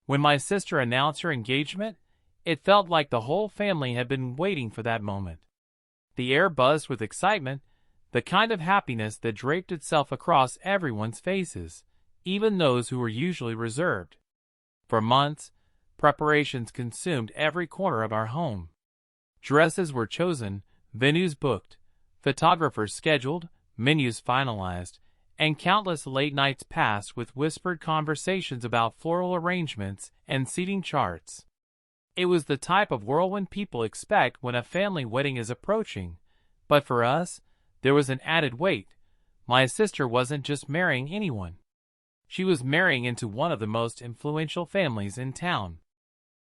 When my sister announced her engagement, it felt like the whole family had been waiting for that moment. The air buzzed with excitement, the kind of happiness that draped itself across everyone's faces, even those who were usually reserved. For months, preparations consumed every corner of our home. Dresses were chosen, venues booked, photographers scheduled, menus finalized, and countless late nights passed with whispered conversations about floral arrangements and seating charts. It was the type of whirlwind people expect when a family wedding is approaching, but for us, there was an added weight. My sister wasn't just marrying anyone. She was marrying into one of the most influential families in town.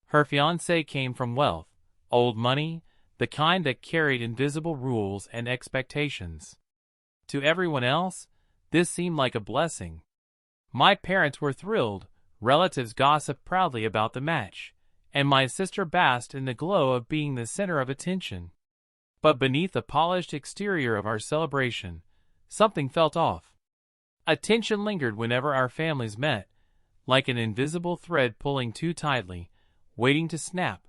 Her fiancé came from wealth, old money, the kind that carried invisible rules and expectations. To everyone else, this seemed like a blessing. My parents were thrilled, relatives gossiped proudly about the match, and my sister basked in the glow of being the center of attention. But beneath the polished exterior of our celebration, something felt off. A tension lingered whenever our families met, like an invisible thread pulling too tightly, waiting to snap.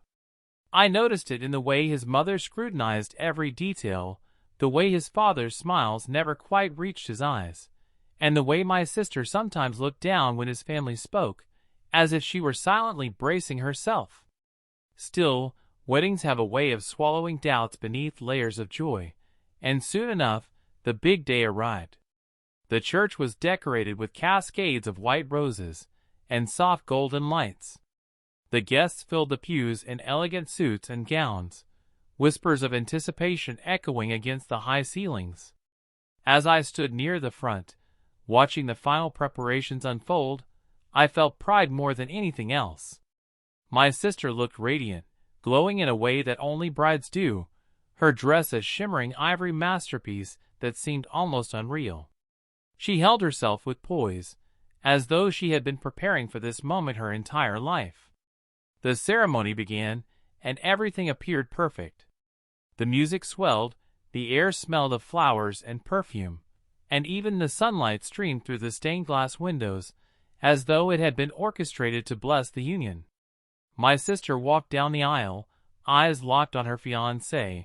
I noticed it in the way his mother scrutinized every detail, the way his father's smiles never quite reached his eyes, and the way my sister sometimes looked down when his family spoke, as if she were silently bracing herself. Still, weddings have a way of swallowing doubts beneath layers of joy, and soon enough, the big day arrived. The church was decorated with cascades of white roses and soft golden lights. The guests filled the pews in elegant suits and gowns, whispers of anticipation echoing against the high ceilings. As I stood near the front, watching the final preparations unfold, I felt pride more than anything else. My sister looked radiant, glowing in a way that only brides do, her dress a shimmering ivory masterpiece that seemed almost unreal. She held herself with poise, as though she had been preparing for this moment her entire life. The ceremony began, and everything appeared perfect. The music swelled, the air smelled of flowers and perfume, and even the sunlight streamed through the stained-glass windows, as though it had been orchestrated to bless the union. My sister walked down the aisle, eyes locked on her fiancé,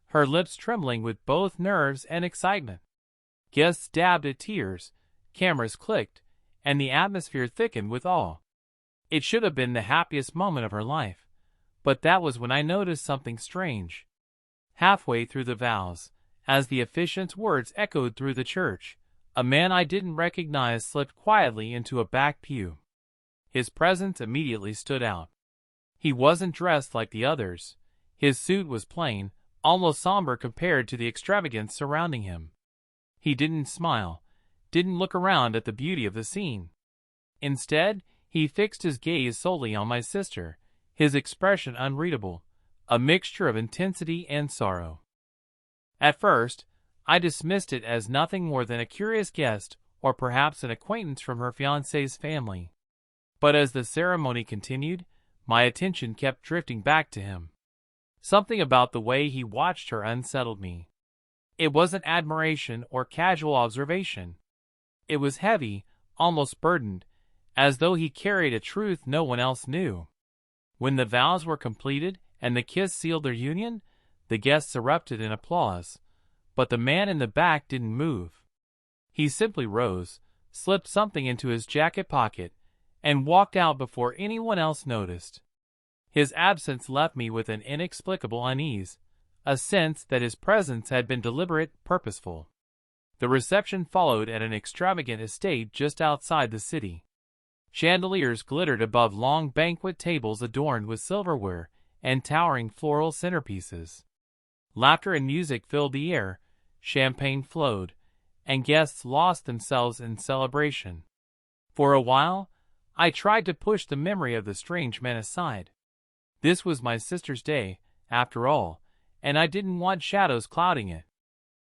her lips trembling with both nerves and excitement. Guests dabbed at tears, cameras clicked, and the atmosphere thickened with awe. It should have been the happiest moment of her life, but that was when I noticed something strange. Halfway through the vows, as the officiant's words echoed through the church, a man I didn't recognize slipped quietly into a back pew. His presence immediately stood out. He wasn't dressed like the others. His suit was plain, almost somber compared to the extravagance surrounding him. He didn't smile, didn't look around at the beauty of the scene. Instead, he fixed his gaze solely on my sister, his expression unreadable, a mixture of intensity and sorrow. At first, I dismissed it as nothing more than a curious guest or perhaps an acquaintance from her fiancé's family. But as the ceremony continued, my attention kept drifting back to him. Something about the way he watched her unsettled me. It wasn't admiration or casual observation. It was heavy, almost burdened, as though he carried a truth no one else knew. When the vows were completed and the kiss sealed their union, the guests erupted in applause, but the man in the back didn't move. He simply rose, slipped something into his jacket pocket, and walked out before anyone else noticed. His absence left me with an inexplicable unease, a sense that his presence had been deliberate, purposeful. The reception followed at an extravagant estate just outside the city. Chandeliers glittered above long banquet tables adorned with silverware and towering floral centerpieces. Laughter and music filled the air, champagne flowed, and guests lost themselves in celebration. For a while, I tried to push the memory of the strange man aside. This was my sister's day, after all, and I didn't want shadows clouding it.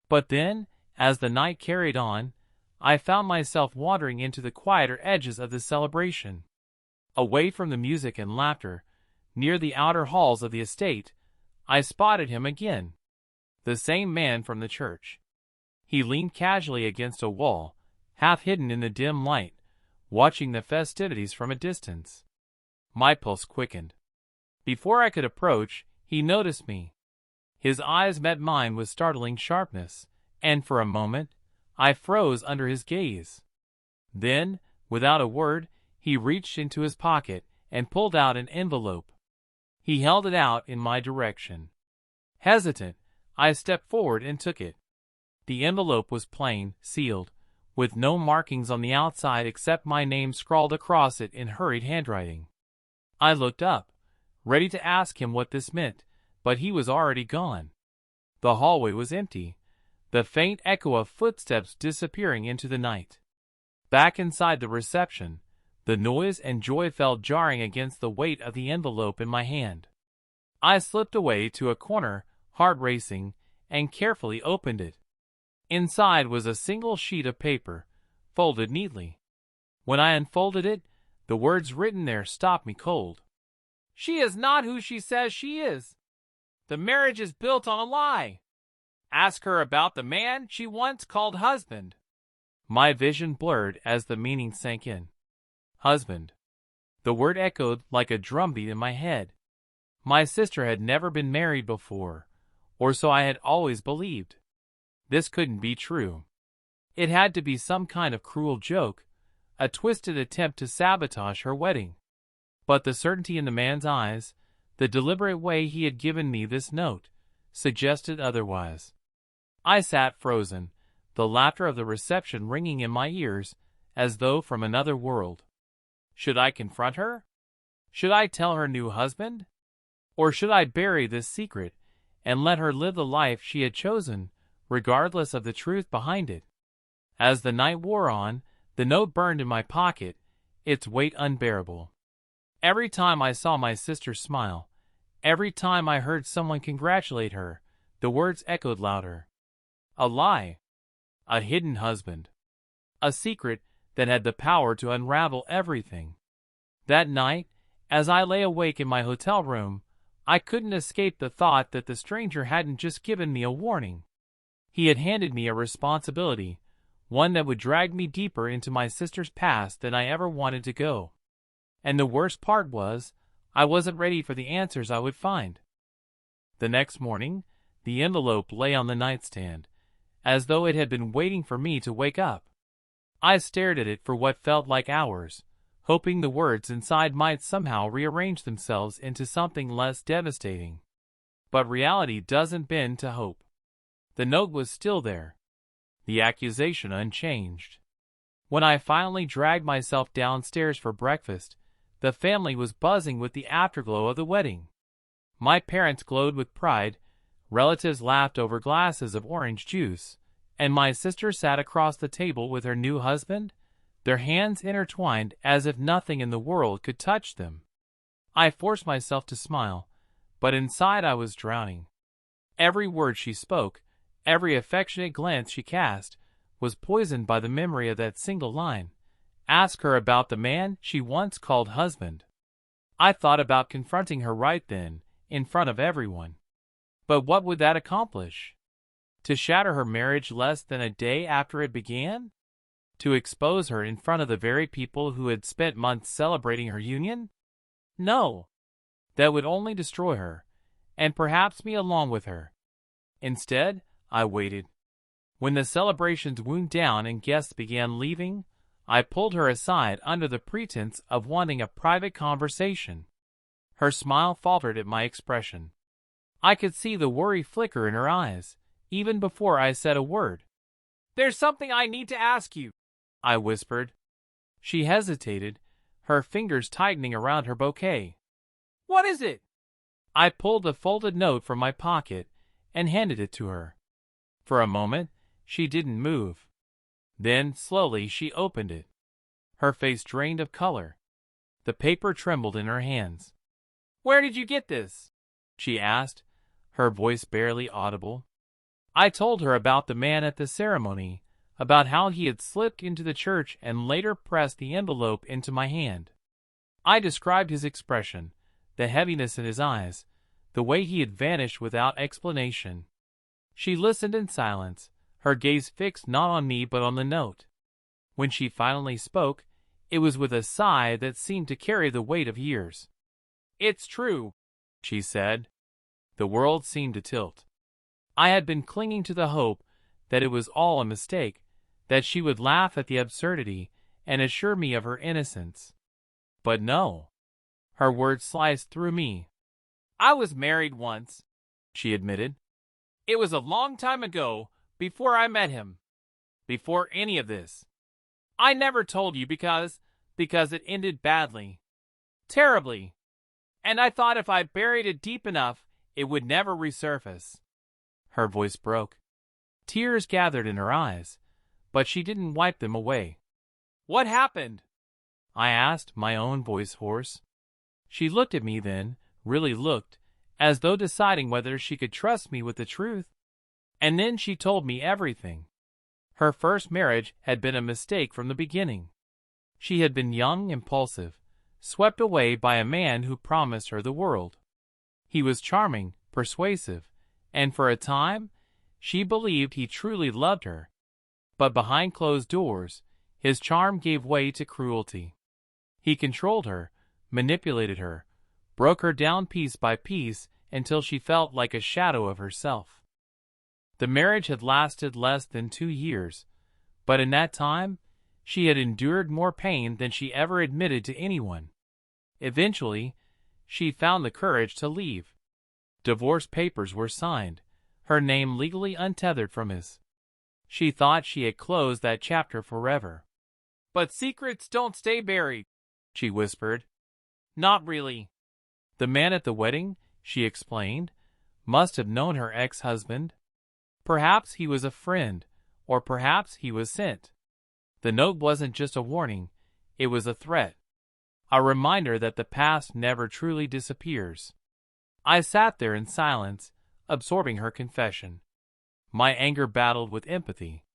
But then, as the night carried on, I found myself wandering into the quieter edges of the celebration. Away from the music and laughter, near the outer halls of the estate, I spotted him again. The same man from the church. He leaned casually against a wall, half hidden in the dim light, watching the festivities from a distance. My pulse quickened. Before I could approach, he noticed me. His eyes met mine with startling sharpness, and for a moment, I froze under his gaze. Then, without a word, he reached into his pocket and pulled out an envelope. He held it out in my direction. Hesitant, I stepped forward and took it. The envelope was plain, sealed, with no markings on the outside except my name scrawled across it in hurried handwriting. I looked up, ready to ask him what this meant, but he was already gone. The hallway was empty, the faint echo of footsteps disappearing into the night. Back inside the reception, the noise and joy felt jarring against the weight of the envelope in my hand. I slipped away to a corner, heart racing, and carefully opened it. Inside was a single sheet of paper, folded neatly. When I unfolded it, the words written there stopped me cold. "She is not who she says she is. The marriage is built on a lie. Ask her about the man she once called husband." My vision blurred as the meaning sank in. Husband. The word echoed like a drumbeat in my head. My sister had never been married before, or so I had always believed. This couldn't be true. It had to be some kind of cruel joke, a twisted attempt to sabotage her wedding. But the certainty in the man's eyes, the deliberate way he had given me this note, suggested otherwise. I sat frozen, the laughter of the reception ringing in my ears as though from another world. Should I confront her? Should I tell her new husband? Or should I bury this secret and let her live the life she had chosen, regardless of the truth behind it? As the night wore on, the note burned in my pocket, its weight unbearable. Every time I saw my sister smile, every time I heard someone congratulate her, the words echoed louder. A lie. A hidden husband. A secret that had the power to unravel everything. That night, as I lay awake in my hotel room, I couldn't escape the thought that the stranger hadn't just given me a warning. He had handed me a responsibility, one that would drag me deeper into my sister's past than I ever wanted to go. And the worst part was, I wasn't ready for the answers I would find. The next morning, the envelope lay on the nightstand, as though it had been waiting for me to wake up. I stared at it for what felt like hours, hoping the words inside might somehow rearrange themselves into something less devastating. But reality doesn't bend to hope. The note was still there, the accusation unchanged. When I finally dragged myself downstairs for breakfast, the family was buzzing with the afterglow of the wedding. My parents glowed with pride, relatives laughed over glasses of orange juice, and my sister sat across the table with her new husband, their hands intertwined as if nothing in the world could touch them. I forced myself to smile, but inside I was drowning. Every word she spoke, every affectionate glance she cast, was poisoned by the memory of that single line. Ask her about the man she once called husband. I thought about confronting her right then, in front of everyone. But what would that accomplish? To shatter her marriage less than a day after it began? To expose her in front of the very people who had spent months celebrating her union? No. That would only destroy her, and perhaps me along with her. Instead, I waited. When the celebrations wound down and guests began leaving, I pulled her aside under the pretense of wanting a private conversation. Her smile faltered at my expression. I could see the worry flicker in her eyes, even before I said a word. "There's something I need to ask you," I whispered. She hesitated, her fingers tightening around her bouquet. "What is it?" I pulled the folded note from my pocket and handed it to her. For a moment, she didn't move. Then, slowly, she opened it. Her face drained of color. The paper trembled in her hands. "Where did you get this?" she asked, her voice barely audible. I told her about the man at the ceremony, about how he had slipped into the church and later pressed the envelope into my hand. I described his expression, the heaviness in his eyes, the way he had vanished without explanation. She listened in silence, her gaze fixed not on me but on the note. When she finally spoke, It was with a sigh that seemed to carry the weight of years. "It's true," she said. The world seemed to tilt. I had been clinging to the hope that it was all a mistake, that she would laugh at the absurdity and assure me of her innocence. But no. Her words sliced through me. "I was married once," she admitted. "It was a long time ago, before I met him. Before any of this. I never told you because it ended badly. Terribly. And I thought if I buried it deep enough, it would never resurface." Her voice broke. Tears gathered in her eyes, but she didn't wipe them away. "What happened?" I asked, my own voice hoarse. She looked at me then, really looked, as though deciding whether she could trust me with the truth. And then she told me everything. Her first marriage had been a mistake from the beginning. She had been young, impulsive, swept away by a man who promised her the world. He was charming, persuasive, and for a time, she believed he truly loved her. But behind closed doors, his charm gave way to cruelty. He controlled her, manipulated her, broke her down piece by piece until she felt like a shadow of herself. The marriage had lasted less than 2 years, but in that time, she had endured more pain than she ever admitted to anyone. Eventually, she found the courage to leave. Divorce papers were signed, her name legally untethered from his. She thought she had closed that chapter forever. "But secrets don't stay buried," she whispered. "Not really." The man at the wedding, she explained, must have known her ex-husband. Perhaps he was a friend, or perhaps he was sent. The note wasn't just a warning, it was a threat. A reminder that the past never truly disappears. I sat there in silence, absorbing her confession. My anger battled with empathy.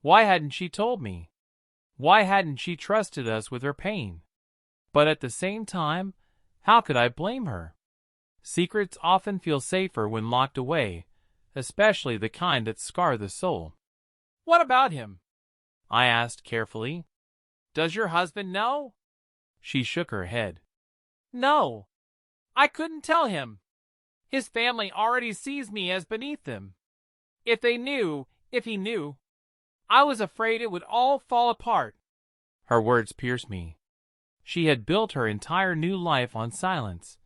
Why hadn't she told me? Why hadn't she trusted us with her pain? But at the same time, how could I blame her? Secrets often feel safer when locked away, especially the kind that scar the soul. "What about him?" I asked carefully. "Does your husband know?" She shook her head. "No. I couldn't tell him. His family already sees me as beneath them. If he knew, I was afraid it would all fall apart." Her words pierced me. She had built her entire new life on silence,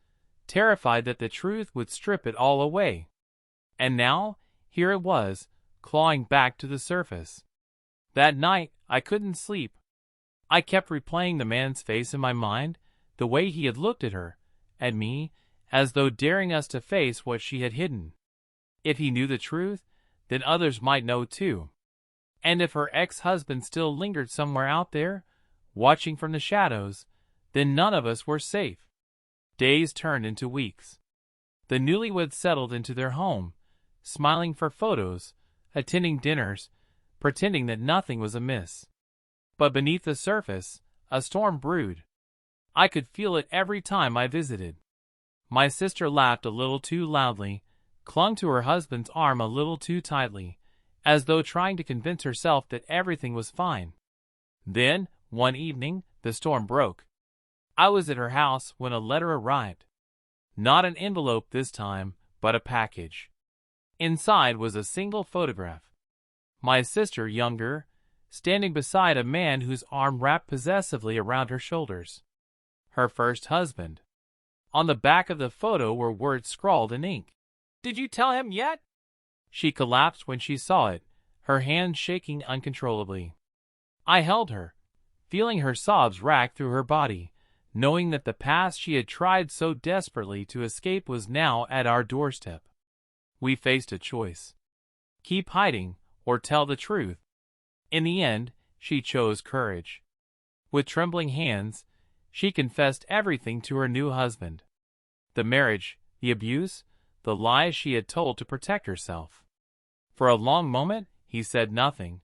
terrified that the truth would strip it all away. And now, here it was, clawing back to the surface. That night, I couldn't sleep. I kept replaying the man's face in my mind, the way he had looked at her, at me, as though daring us to face what she had hidden. If he knew the truth, then others might know too. And if her ex-husband still lingered somewhere out there, watching from the shadows, then none of us were safe. Days turned into weeks. The newlyweds settled into their home, smiling for photos, attending dinners, pretending that nothing was amiss. But beneath the surface, a storm brewed. I could feel it every time I visited. My sister laughed a little too loudly, clung to her husband's arm a little too tightly, as though trying to convince herself that everything was fine. Then, one evening, the storm broke. I was at her house when a letter arrived. Not an envelope this time, but a package. Inside was a single photograph. My sister, younger, standing beside a man whose arm wrapped possessively around her shoulders. Her first husband. On the back of the photo were words scrawled in ink. "Did you tell him yet?" She collapsed when she saw it, her hands shaking uncontrollably. I held her, feeling her sobs rack through her body, knowing that the past she had tried so desperately to escape was now at our doorstep. We faced a choice. Keep hiding, or tell the truth. In the end, she chose courage. With trembling hands, she confessed everything to her new husband. The marriage, the abuse, the lies she had told to protect herself. For a long moment, he said nothing.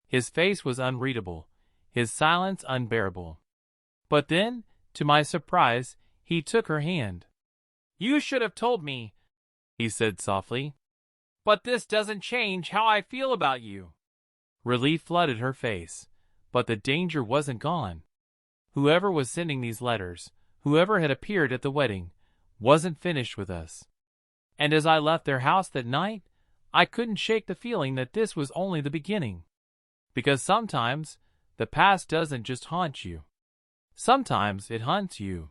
His face was unreadable, his silence unbearable. But then, to my surprise, he took her hand. "You should have told me," he said softly. "But this doesn't change how I feel about you." Relief flooded her face, but the danger wasn't gone. Whoever was sending these letters, whoever had appeared at the wedding, wasn't finished with us. And as I left their house that night, I couldn't shake the feeling that this was only the beginning. Because sometimes, the past doesn't just haunt you. Sometimes it hunts you.